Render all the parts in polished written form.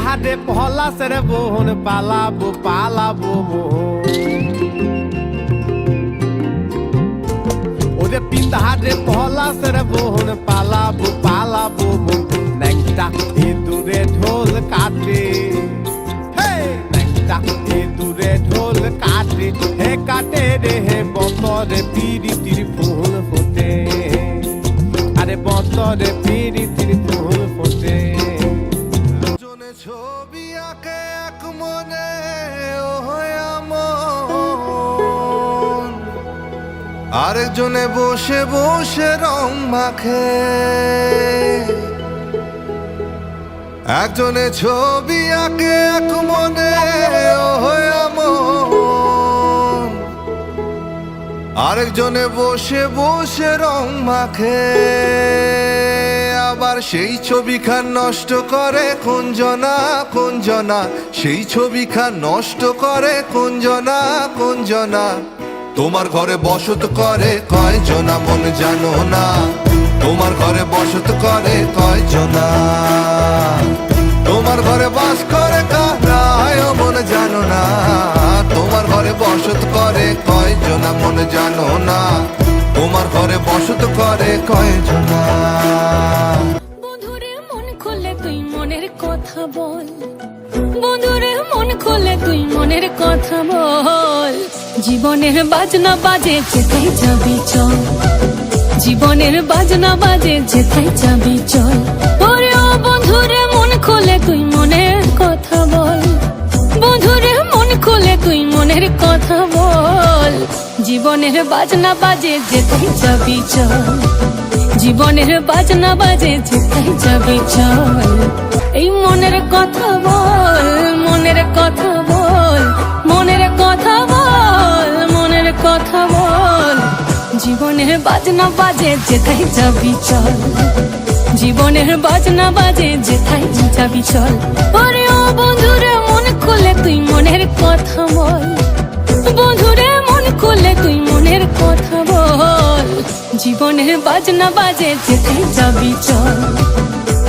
হাটে পলাশের বোন পালাবো পালাবো ওরে পিতা হাটে পলাশের বোন পালাবো পালাবো ন্যাংটা দূরে ঢোল কাটে ন্যাংটা দূরে ঢোল কাটে হে কাটে রে হে বতরে পিরিতির ফুল ফোটে আরে বতরে পিরিতির ফুল ফোটে ছবি আঁকে এক মনে আরেকজনে বসে বসে রং মাখে একজনে ছবি আঁকে এক মনে আরেকজনে বসে বসে রং মাখে আবার সেই ছবিখান নষ্ট করে কোনজনা কোনজনা সেই ছবিখান নষ্ট করে কোনজনা কোনজনা তোমার ঘরে বসত করে কয়জনা মন জানো না তোমার ঘরে বসত করে কয়জনা তোমার ঘরে বাস করে কারায় মন জানো না তোমার ঘরে বসত করে কয়জনা মন জানো না তোমার ঘরে বসত করে কয়জনা বন্ধুরে মন খুলে তুই মনের কথা বল বন্ধুরে মন খুলে তুই মনের কথা বল জীবনের বাজনা বাজে যেথায় যাবি চল জীবনের বাজনা বাজে যেথায় যাবি চল ওরে ও বন্ধুরে মন খুলে তুই মনের কথা বল বন্ধুরে মন খুলে তুই মনের কথা বল জীবনের বাজনা বাজে যেথায় যাবি চল জীবনের বাজনা বাজে যেথায় যাবি চল এই মনের কথা বল মনের কথা বল মনের কথা বল মনের কথা বল জীবনের বাজনা বাজে যেথায় যাবি চল জীবনের বাজনা বাজে যেথায় যাবি চল ওরে ও বন্ধুরে মন খুলে তুই মনের কথা বল বন্ধুরে মন খুলে তুই মনের কথা বল জীবনের বাজনা বাজে যেথায় যাবি চল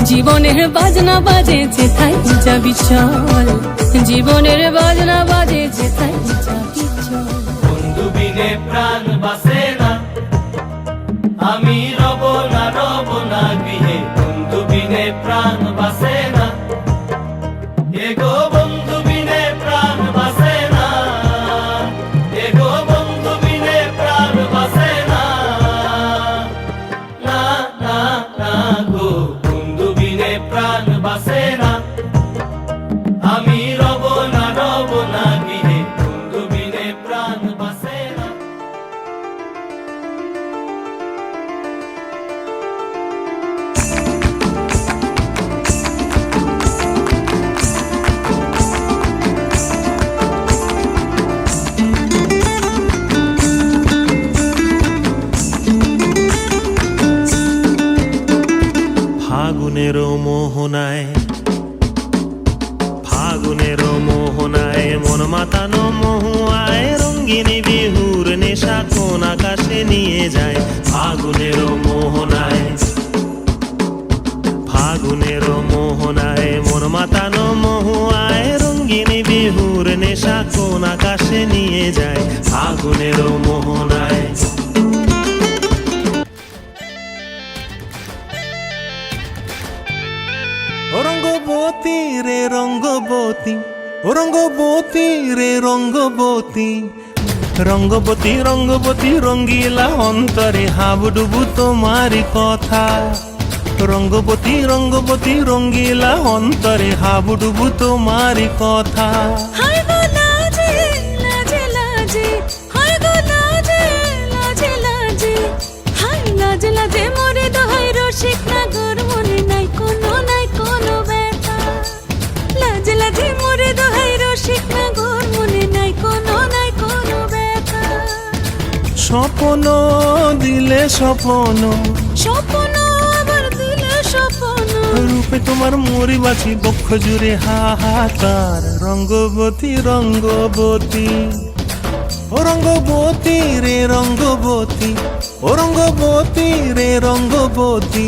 জীবনের বাজনা বাজে যেথায় যাবি চল জীবনের বাজনা বাজে যেথায় যাবি চল বন্ধু বিনে প্রাণ বাসে না আমি রব না গৃহে বন্ধু বিনে প্রাণ বাসে না এগো বন্ধু বিনে প্রাণ বাসে না এগো বন্ধু বিনে প্রাণ বাসে না না না না গো বন্ধু বিনে প্রাণ বাসে না আমি রব না গৃহে বন্ধু বিনে প্রাণ বাসে না ফাগুনের মোহনায় ফাগুনের মোহনায় মন মাতানো মহুয়ায় রঙ্গিনী বিহুর নেশা কোন আকাশে নিয়ে যায় ফাগুনের মোহনায় ফাগুনের মোহনায় মন মাতানো মহুয়ায় রঙ্গিনী বিহুর নেশা কোন আকাশে নিয়ে যায় ফাগুনের মোহনায় রঙ্গবতী রে রঙ্গবতী রঙ্গবতী রে রঙ্গবতী রঙ্গবতী রঙ্গবতী রঙ্গিলা অন্তরে হাবুডুবু তোমারি কথা রঙ্গবতী রঙ্গবতী রঙ্গিলা অন্তরে হাবুডুবু তোমারি কথা হায় গো লাজে লাজে লাজে হায় গো লাজে লাজে লাজে হায় লাজে লাজে মোরে দোহাই রসিক নাগর মনে নাই কোনো ব্যথা লাজে লাজে মোরে দোহাই রসিক নাগর মনে নাই কোনো ব্যথা স্বপ্ন দিলে স্বপ্ন স্বপ্ন আবার দিলে স্বপ্ন রূপে তোমার মরি বাছি বক্ষ জুড়ে হাহাকার রঙ্গবতী রঙ্গবতী ও রঙ্গবতী রে রঙ্গবতী ও রঙ্গবতী রে রঙ্গবতী